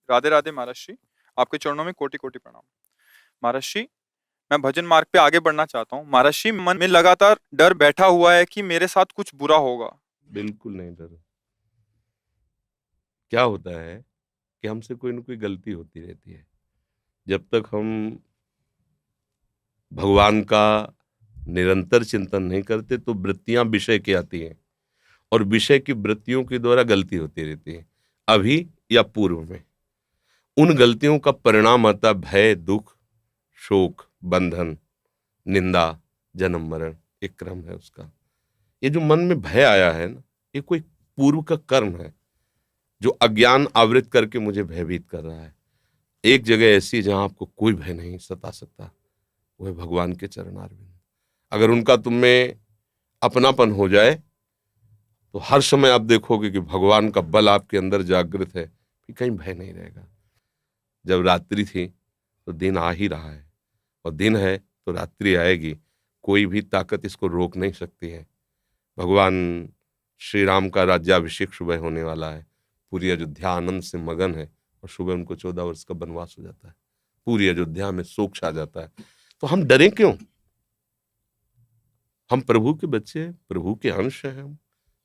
राधे राधे महाराज श्री। आपके चरणों में कोटि कोटि प्रणाम। महाराज श्री, मैं भजन मार्ग पे आगे बढ़ना चाहता हूँ। महाराज श्री, मन में लगातार डर बैठा हुआ है कि मेरे साथ कुछ बुरा होगा। बिल्कुल नहीं डरो। क्या होता है कि हमसे कोई ना कोई गलती होती रहती है। जब तक हम भगवान का निरंतर चिंतन नहीं करते तो वृत्तियां विषय की आती हैं और विषय की वृत्तियों के द्वारा गलती होती रहती है, अभी या पूर्व में। उन गलतियों का परिणाम आता है भय, दुख, शोक, बंधन, निंदा, जन्म मरण। एक क्रम है उसका। ये जो मन में भय आया है ना, ये कोई पूर्व का कर्म है जो अज्ञान आवृत करके मुझे भयभीत कर रहा है। एक जगह ऐसी जहां आपको कोई भय नहीं सता सकता, वो है भगवान के चरणारविंद। अगर उनका तुम में अपनापन हो जाए तो हर समय आप देखोगे कि भगवान का बल आपके अंदर जागृत है, फिर कहीं भय नहीं रहेगा। जब रात्रि थी तो दिन आ ही रहा है, और दिन है तो रात्रि आएगी। कोई भी ताकत इसको रोक नहीं सकती है। भगवान श्री राम का राज्याभिषेक सुबह होने वाला है। पूरी अयोध्या आनंद से मगन है, और सुबह उनको 14 वर्ष का वनवास हो जाता है। पूरी अयोध्या में शोक छा जाता है। तो हम डरे क्यों? हम प्रभु के बच्चे हैं, प्रभु के अंश हैं हम,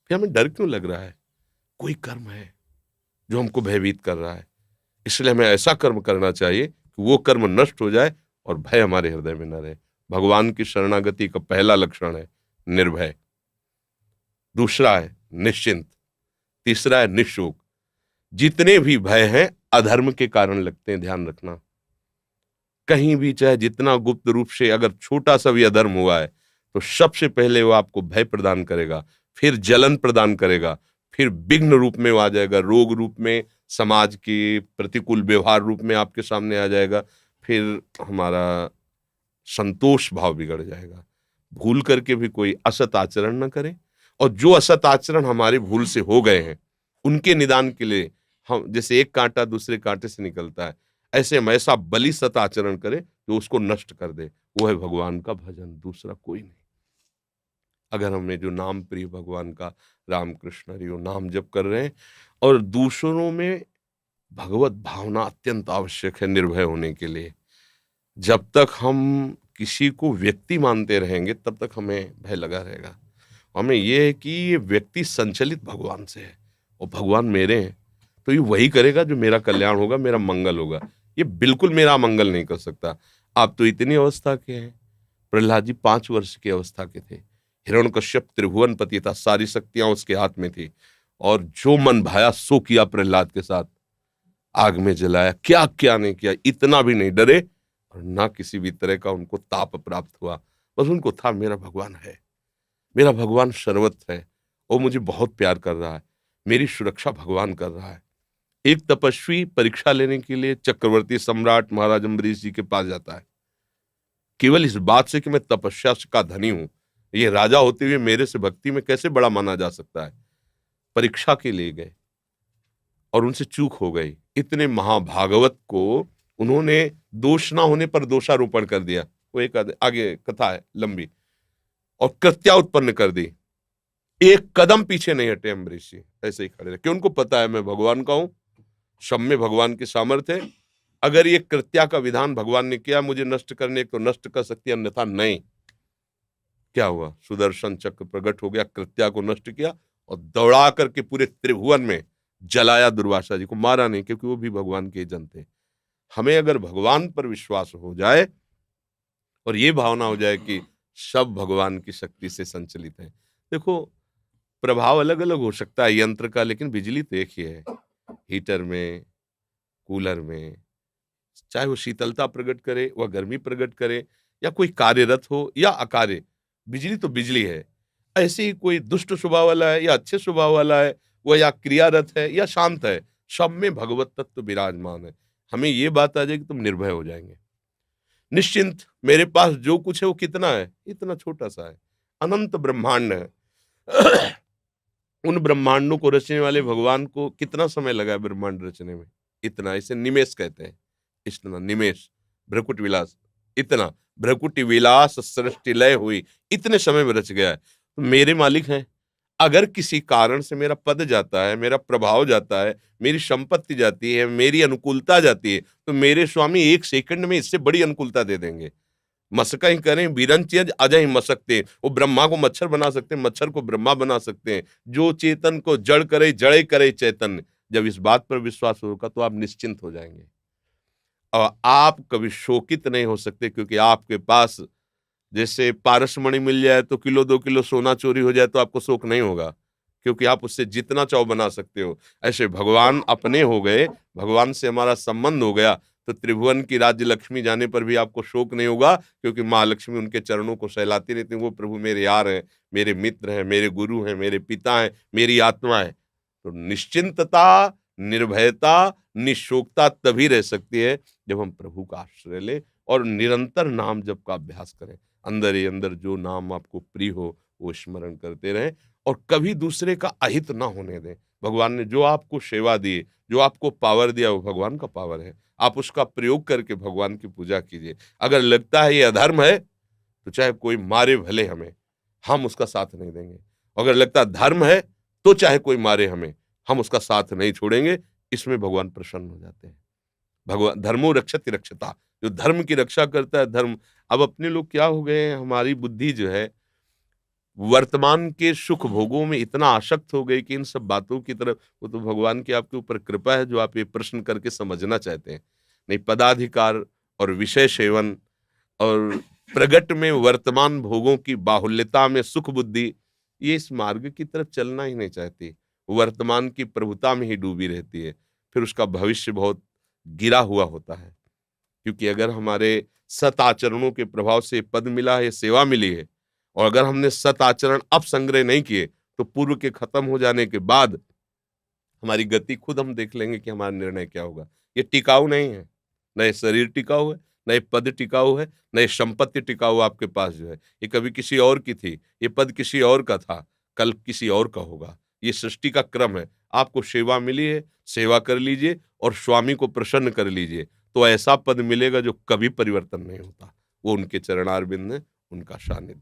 फिर हमें डर क्यों लग रहा है? कोई कर्म है जो हमको भयभीत कर रहा है, इसलिए हमें ऐसा कर्म करना चाहिए कि वो कर्म नष्ट हो जाए और भय हमारे हृदय में न रहे। भगवान की शरणागति का पहला लक्षण है निर्भय, दूसरा है निश्चिंत, तीसरा है निशोक। जितने भी भय हैं अधर्म के कारण लगते हैं, ध्यान रखना। कहीं भी चाहे जितना गुप्त रूप से अगर छोटा सा भी अधर्म हुआ है तो सबसे पहले वो आपको भय प्रदान करेगा, फिर जलन प्रदान करेगा, फिर विघ्न रूप में वो आ जाएगा, रोग रूप में, समाज के प्रतिकूल व्यवहार रूप में आपके सामने आ जाएगा। फिर हमारा संतोष भाव बिगड़ जाएगा। भूल करके भी कोई असत आचरण न करे, और जो असत आचरण हमारे भूल से हो गए हैं उनके निदान के लिए हम, जैसे एक कांटा दूसरे कांटे से निकलता है, ऐसे हम ऐसा बलि सत आचरण करें जो उसको नष्ट कर दे। वो है भगवान का भजन, दूसरा कोई नहीं। अगर हमें जो नाम प्रिय भगवान का, राम कृष्ण हरि, वो नाम जप कर रहे हैं, और दूसरों में भगवत भावना अत्यंत आवश्यक है निर्भय होने के लिए। जब तक हम किसी को व्यक्ति मानते रहेंगे तब तक हमें भय लगा रहेगा। हमें यह है कि ये व्यक्ति संचलित भगवान से है, और भगवान मेरे हैं, तो ये वही करेगा जो मेरा कल्याण होगा, मेरा मंगल होगा। ये बिल्कुल मेरा मंगल नहीं कर सकता। आप तो इतनी अवस्था के हैं। प्रहलाद जी 5 वर्ष की अवस्था के थे। हिरण्यकश्यप त्रिभुवन पति था, सारी शक्तियां उसके हाथ में थी, और जो मन भाया सो किया प्रहलाद के साथ। आग में जलाया, क्या क्या नहीं किया। इतना भी नहीं डरे और ना किसी भी तरह का उनको ताप प्राप्त हुआ। बस उनको था मेरा भगवान है, मेरा भगवान सर्वत्र है, वो मुझे बहुत प्यार कर रहा है, मेरी सुरक्षा भगवान कर रहा है। एक तपस्वी परीक्षा लेने के लिए चक्रवर्ती सम्राट महाराज अम्बरीश जी के पास जाता है, केवल इस बात से कि मैं तपस्या का धनी हूं, ये राजा होते हुए मेरे से भक्ति में कैसे बड़ा माना जा सकता है। परीक्षा के लिए गए और उनसे चूक हो गई। इतने महाभागवत को उन्होंने दोष ना होने पर दोषारोपण कर दिया। वो एक आगे कथा है लंबी, और कृत्या उत्पन्न कर दी। एक कदम पीछे नहीं हटे अम्बरीश जी, ऐसे ही खड़े रहे, क्यों? उनको पता है मैं भगवान का हूं, सब में भगवान की सामर्थ्य है। अगर ये कृत्या का विधान भगवान ने किया मुझे नष्ट करने को, नष्ट कर सकती, अन्यथा नहीं। क्या हुआ? सुदर्शन चक्र प्रकट हो गया, कृत्या को नष्ट किया, और दौड़ा करके पूरे त्रिभुवन में जलाया। दुर्वासा जी को मारा नहीं, क्योंकि वो भी भगवान के जन थे। हमें अगर भगवान पर विश्वास हो जाए और ये भावना हो जाए कि सब भगवान की शक्ति से संचलित है। देखो, प्रभाव अलग अलग हो सकता है यंत्र का, लेकिन बिजली तो एक ही है। हीटर में, कूलर में, चाहे वो शीतलता प्रकट करे, वह गर्मी प्रकट करे, या कोई कार्यरत हो या अकार्य, बिजली तो बिजली है। ऐसे ही कोई दुष्ट स्वभाव वाला है या अच्छे स्वभाव वाला है, वह या क्रियारत है या शांत है, सब में भगवत तत्व विराजमान है। हमें ये बात आ जाए कि तुम निर्भय हो जाएंगे, निश्चिंत। मेरे पास जो कुछ है वो कितना है? इतना छोटा सा है। अनंत ब्रह्मांड है। उन ब्रह्मांडों को रचने वाले भगवान को कितना समय लगा है ब्रह्मांड रचने में? इतना। इसे निमेष कहते हैं। इतना निमेष, भ्रकुट विलास, इतना भ्रकुटी विलास सृष्टि लय हुई, इतने समय में रच गया है। तो मेरे मालिक हैं, अगर किसी कारण से मेरा पद जाता है, मेरा प्रभाव जाता है, मेरी संपत्ति जाती है, मेरी अनुकूलता जाती है, तो मेरे स्वामी 1 सेकंड में इससे बड़ी अनुकूलता दे देंगे। मसका ही करें बिरंचियज अजय मसकते, वो ब्रह्मा को मच्छर बना सकते हैं, मच्छर को ब्रह्मा बना सकते हैं। जो चेतन को जड़ करे, जड़े करे चैतन्य। जब इस बात पर विश्वास होगा तो आप निश्चिंत हो जाएंगे और आप कभी शोकित नहीं हो सकते, क्योंकि आपके पास जैसे पारसमणि मिल जाए तो किलो 2 किलो सोना चोरी हो जाए तो आपको शोक नहीं होगा, क्योंकि आप उससे जितना चाहो बना सकते हो। ऐसे भगवान अपने हो गए, भगवान से हमारा संबंध हो गया, तो त्रिभुवन की राज्य लक्ष्मी जाने पर भी आपको शोक नहीं होगा, क्योंकि माँ लक्ष्मी उनके चरणों को सहलाती रहती है। वो प्रभु मेरे यार हैं, मेरे मित्र हैं, मेरे गुरु हैं, मेरे पिता हैं, मेरी आत्मा है। तो निश्चिंतता, निर्भयता, निशोकता तभी रह सकती है जब हम प्रभु का आश्रय लें और निरंतर नाम जप का अभ्यास करें। अंदर ही अंदर जो नाम आपको प्रिय हो वो स्मरण करते रहें और कभी दूसरे का अहित ना होने दें। भगवान ने जो आपको सेवा दी, जो आपको पावर दिया, वो भगवान का पावर है। आप उसका प्रयोग करके भगवान की पूजा कीजिए। अगर लगता है ये अधर्म है तो चाहे कोई मारे भले हमें, हम उसका साथ नहीं देंगे। अगर लगता है धर्म है तो चाहे कोई मारे हमें, हम उसका साथ नहीं छोड़ेंगे। इसमें भगवान प्रसन्न हो जाते हैं। भगवान धर्मो रक्षति रक्षता, जो धर्म की रक्षा करता है धर्म। अब अपने लोग क्या हो गए हैं, हमारी बुद्धि जो है वर्तमान के सुख भोगों में इतना आसक्त हो गई कि इन सब बातों की तरफ, वो तो भगवान की आपके ऊपर कृपा है जो आप ये प्रश्न करके समझना चाहते हैं। नहीं, पदाधिकार और विषय सेवन और प्रगट में वर्तमान भोगों की बाहुल्यता में सुख बुद्धि, ये इस मार्ग की तरफ चलना ही नहीं चाहती। वर्तमान की प्रभुता में ही डूबी रहती है। फिर उसका भविष्य बहुत गिरा हुआ होता है, क्योंकि अगर हमारे सत आचरणों के प्रभाव से पद मिला है, सेवा मिली है, और अगर हमने सत आचरण अब संग्रह नहीं किए तो पूर्व के खत्म हो जाने के बाद हमारी गति खुद हम देख लेंगे कि हमारा निर्णय क्या होगा। ये टिकाऊ नहीं है, न ये शरीर टिकाऊ है, न ये पद टिकाऊ है, न ये संपत्ति टिकाऊ आपके पास जो है। ये कभी किसी और की थी, ये पद किसी और का था, कल किसी और का होगा। ये सृष्टि का क्रम है। आपको सेवा मिली है, सेवा कर लीजिए और स्वामी को प्रसन्न कर लीजिए, तो ऐसा पद मिलेगा जो कभी परिवर्तन नहीं होता। वो उनके चरणारविंद है, उनका सानिध्य।